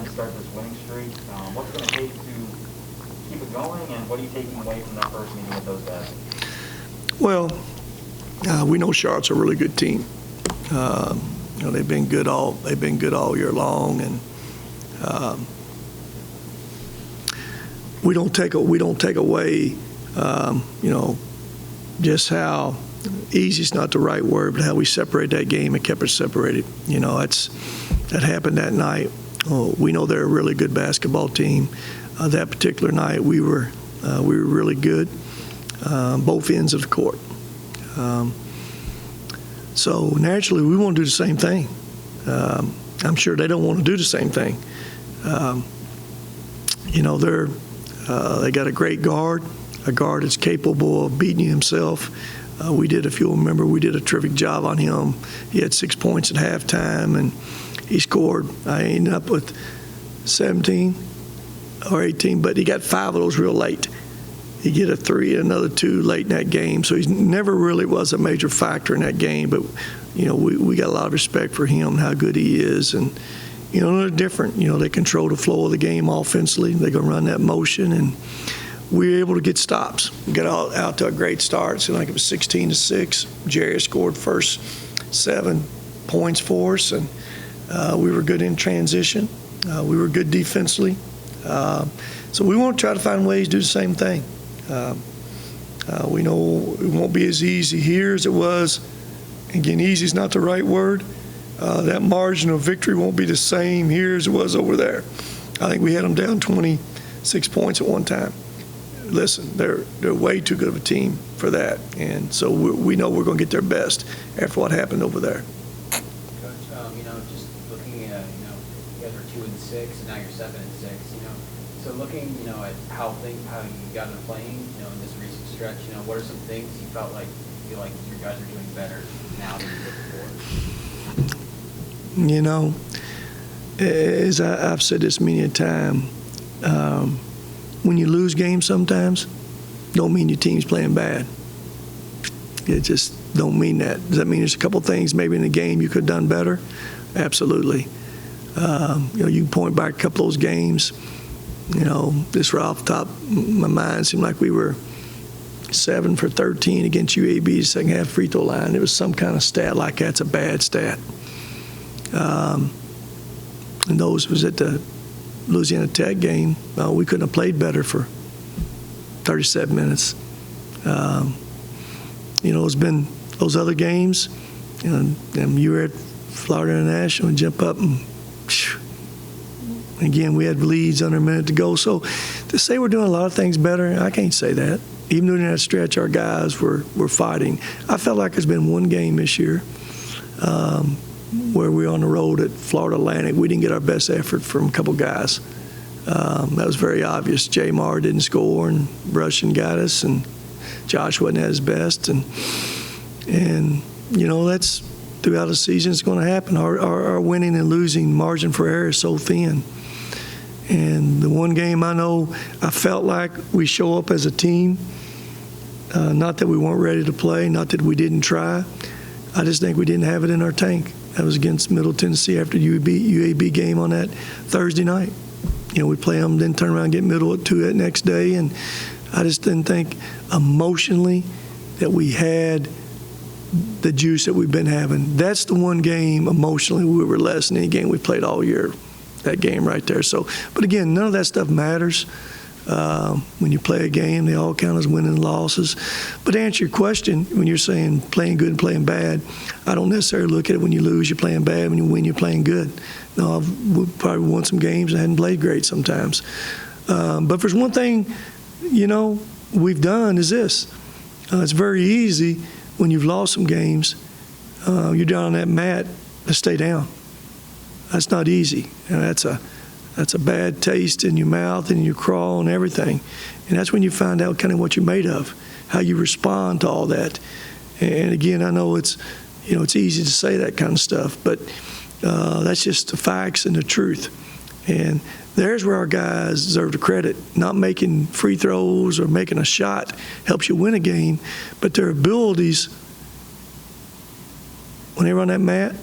again to start this winning streak. What's it going to take to keep it going, and what are you taking away from that first meeting with those guys? Well, we know Charlotte's a really good team. They've been good all year long, and we don't take away just how easy is not the right word, but how we separate that game and kept it separated. That happened that night. We know they're a really good basketball team. That particular night, we were really good, both ends of the court. So naturally, we want to do the same thing. I'm sure they don't want to do the same thing. They got a great guard, a guard that's capable of beating himself. If you'll remember, we did a terrific job on him. He had 6 points at halftime, and he scored. I ended up with 17 or 18, but he got 5 of those real late. He get a 3 and another 2 late in that game, so he never really was a major factor in that game. But we got a lot of respect for him and how good he is, and they're different. They control the flow of the game offensively. They can run that motion, and we were able to get stops. We got out to a great start. So it was 16-6. Jerry scored first 7 points for us, and we were good in transition. We were good defensively. So we want to try to find ways to do the same thing. We know it won't be as easy here as it was. Again, easy is not the right word. That margin of victory won't be the same here as it was over there. I think we had them down 26 points at one time. Listen, they're way too good of a team for that, and so we know we're going to get their best after what happened over there. Coach, just looking at, you guys were 2-6, and now you're 7-6. So looking, at how you got into playing, in this recent stretch, what are some things you feel like your guys are doing better now than you did before? As I've said this many a time, when you lose games sometimes, don't mean your team's playing bad. It just don't mean that. Does that mean there's a couple things maybe in the game you could have done better? Absolutely. You can point back a couple of those games. This right off the top of my mind, seemed like we were 7 for 13 against UAB the second half free throw line. It was some kind of stat like that. It's a bad stat. And those was at the Louisiana Tech game. We couldn't have played better for 37 minutes. It's been those other games, and you were at Florida International and jump up and again, we had leads under a minute to go. So to say we're doing a lot of things better, I can't say that. Even during that stretch, our guys were fighting. I felt like there's been one game this year where we were on the road at Florida Atlantic. We didn't get our best effort from a couple guys. That was very obvious. Jay Marr didn't score, and Russian got us, and Josh wasn't at his best. And that's throughout the season. It's going to happen. Our winning and losing margin for error is so thin. And the one game I know I felt like we show up as a team, not that we weren't ready to play, not that we didn't try. I just think we didn't have it in our tank. That was against Middle Tennessee after UAB game on that Thursday night. We play them, then turn around and get Middle at 2 that next day. And I just didn't think emotionally that we had the juice that we've been having. That's the one game emotionally we were less than any game we played all year. That game right there. So, but again, none of that stuff matters. When you play a game, they all count as winning and losses. But to answer your question, when you're saying playing good and playing bad, I don't necessarily look at it when you lose, you're playing bad. When you win, you're playing good. No, I've probably won some games and hadn't played great sometimes. But if there's one thing, we've done is this. It's very easy when you've lost some games, you're down on that mat to stay down. That's not easy. And that's a bad taste in your mouth and your craw and everything. And that's when you find out kind of what you're made of, how you respond to all that. And again, I know it's easy to say that kind of stuff, but that's just the facts and the truth. And there's where our guys deserve the credit. Not making free throws or making a shot helps you win a game, but their abilities when they run that mat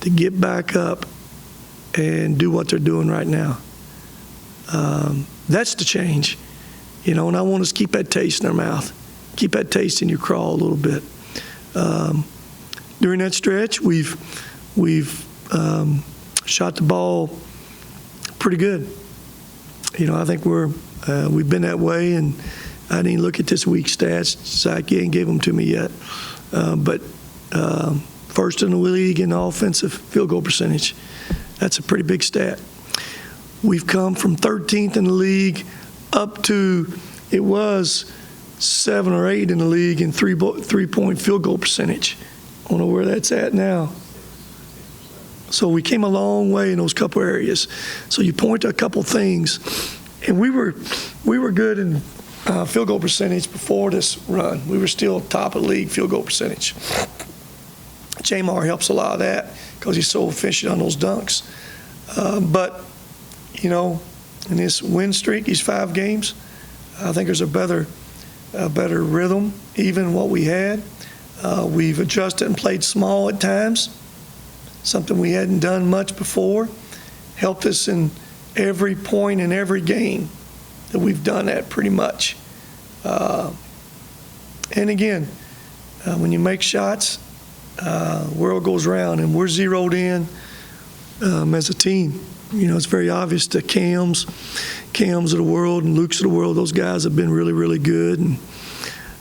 to get back up and do what they're doing right now. That's the change, and I want us to keep that taste in our mouth, keep that taste in your craw a little bit. During that stretch, we've shot the ball pretty good. I think we've been that way, and I didn't look at this week's stats. Zach, you ain't gave them to me yet, but first in the league in offensive field goal percentage. That's a pretty big stat. We've come from 13th in the league up to, it was 7 or 8 in the league in three-point field goal percentage. I don't know where that's at now. So we came a long way in those couple areas. So you point to a couple things, and we were good in field goal percentage before this run. We were still top of the league field goal percentage. Jamar helps a lot of that because he's so efficient on those dunks. But in this win streak, these 5 games, I think there's a better rhythm, even what we had. We've adjusted and played small at times, something we hadn't done much before. Helped us in every point in every game that we've done that pretty much. And again, when you make shots, world goes round, and we're zeroed in as a team. It's very obvious the Cams of the world and Luke's of the world, those guys have been really, really good. And,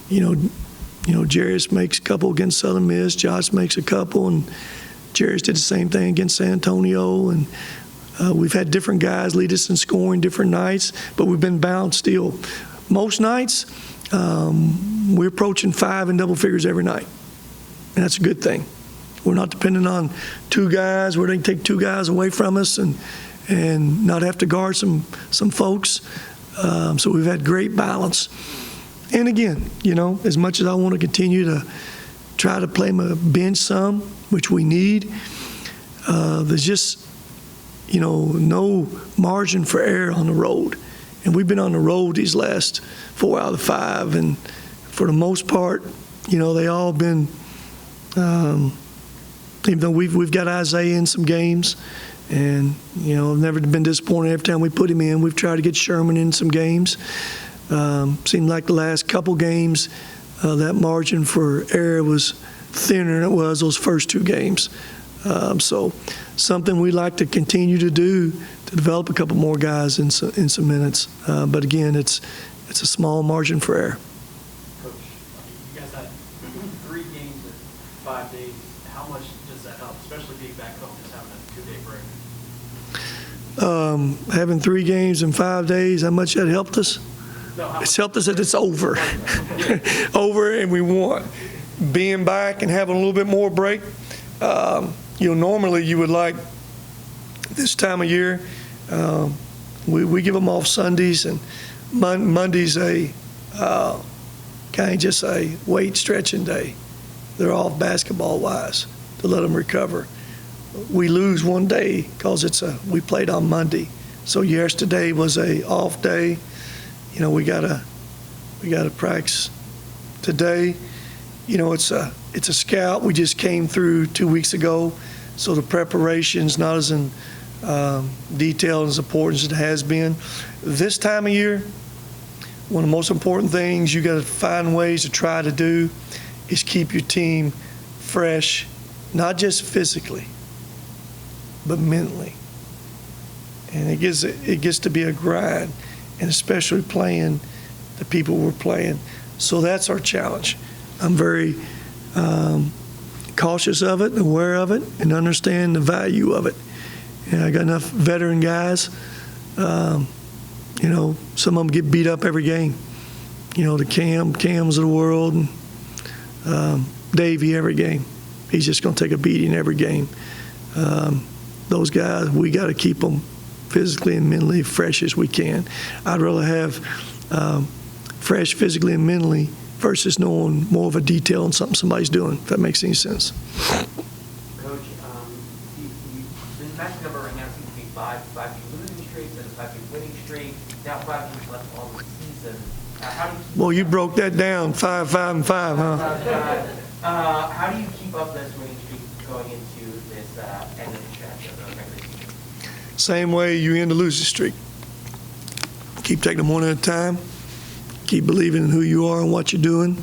Jarius makes a couple against Southern Miss, Josh makes a couple, and Jarius did the same thing against San Antonio. And we've had different guys lead us in scoring different nights, but we've been balanced still. Most nights, we're approaching 5 in double figures every night, and that's a good thing. We're not dependent on 2 guys where they can take 2 guys away from us and not have to guard some folks. So we've had great balance. And again, as much as I want to continue to try to play my bench some, which we need, there's just, no margin for error on the road. And we've been on the road these last 4 out of 5, and for the most part, they all been, even though we've got Isaiah in some games, and I've never been disappointed every time we put him in. We've tried to get Sherman in some games. Seemed like the last couple games, that margin for error was thinner than it was those first 2 games. So something we like to continue to do to develop a couple more guys in some minutes. But again, it's a small margin for error. Coach, you guys had 3 games in 5 days. How much does that help, especially being back home, just having a 2-day break? Having 3 games in 5 days, how much that helped us? No, It's helped us that it's over. Over, and we won. Being back and having a little bit more break, normally you would like this time of year, we give them off Sundays, and Monday's a kind of just a weight stretching day. They're off basketball-wise to let them recover. We lose one day because we played on Monday. So yesterday was a off day. We gotta practice today. It's a scout. We just came through 2 weeks ago, so the preparation's not as in detail as important as it has been. This time of year, one of the most important things you got to find ways to try to do is keep your team fresh, not just physically, but mentally. And it gets to be a grind, and especially playing the people we're playing. So that's our challenge. I'm very cautious of it, aware of it, and understand the value of it. And I got enough veteran guys. Some of them get beat up every game. The Cams of the world, and Davey every game. He's just going to take a beating every game. Those guys, we got to keep them physically and mentally fresh as we can. I'd rather have fresh physically and mentally versus knowing more of a detail on something somebody's doing, if that makes any sense. Coach, the match number right now seems to be 5 losing streaks and 5 winning streak. Now 5 games left on the season. How do you keep Well, you broke that down, 5, 5, and 5, huh? how do you keep up this winning streak going into this end of the stretch of the regular season? Same way you end the losing streak. Keep taking them one at a time. Keep believing in who you are and what you're doing.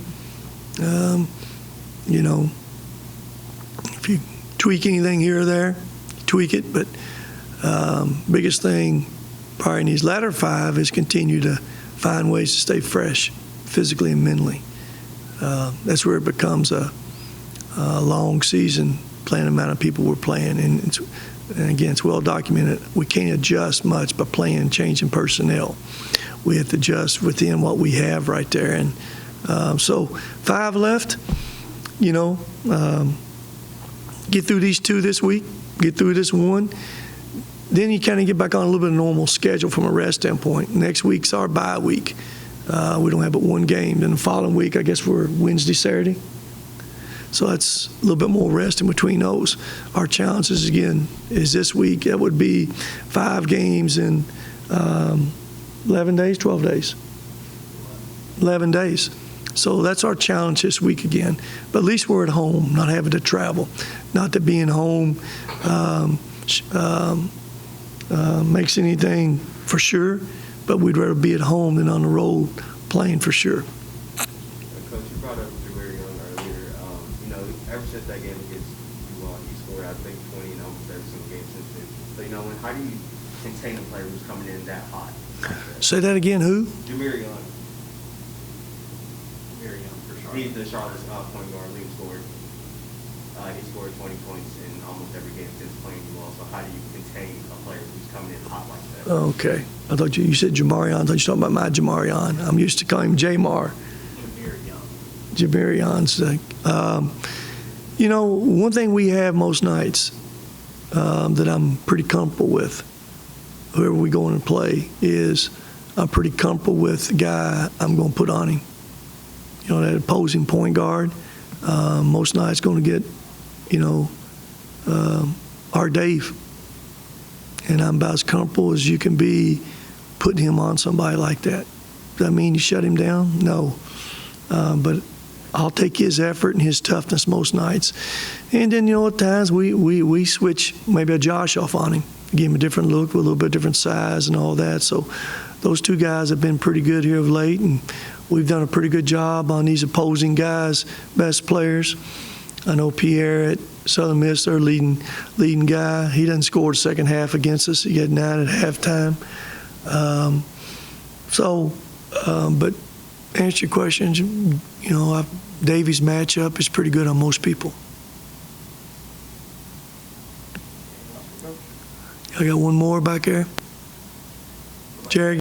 You know, if you tweak anything here or there, tweak it. But biggest thing probably in these latter 5 is continue to find ways to stay fresh, physically and mentally. That's where it becomes a long season, playing the amount of people we're playing. And again, it's well documented. We can't adjust much by playing, changing personnel. We have to adjust within what we have right there. And so 5 left, you know, get through these 2 this week, get through this 1. Then you kind of get back on a little bit of normal schedule from a rest standpoint. Next week's our bye week. We don't have but 1 game. Then the following week, I guess we're Wednesday, Saturday. So that's a little bit more rest in between those. Our challenges, again, is this week. That would be 5 games in 11 days, 12 days. 11 days. So that's our challenge this week again. But at least we're at home, not having to travel. Not that being home makes anything for sure, but we'd rather be at home than on the road playing for sure. Coach, you brought up Jameer Young earlier. You know, ever since that game against you, he scored, I think, 20 in almost every single game since then. So, you know, how do you contain a player who's coming in that hot? Say that again, who? Jameer Young. Very young for sure. He's the Charlotte's point guard. He scored 20 points in almost every game since playing you all. So how do you contain a player who's coming in hot like that? Okay. I thought you said Jamarion. I thought you were talking about my Jamarion. I'm used to calling him Jamar. Very young. Jamarion's. You know, one thing we have most nights that I'm pretty comfortable with, whoever we go in and play, is I'm pretty comfortable with the guy I'm going to put on him. You know, that opposing point guard. Most nights going to get, you know, our Dave. And I'm about as comfortable as you can be putting him on somebody like that. Does that mean you shut him down? No. But I'll take his effort and his toughness most nights. And then, you know, at times we switch maybe a Josh off on him, give him a different look with a little bit different size and all that. So those 2 guys have been pretty good here of late, and we've done a pretty good job on these opposing guys, best players. I know Pierre at Southern Miss, their leading guy. He doesn't score the second half against us. He had 9 at halftime. But to answer your questions, you know, Davies' matchup is pretty good on most people. I got one more back there. Jerry.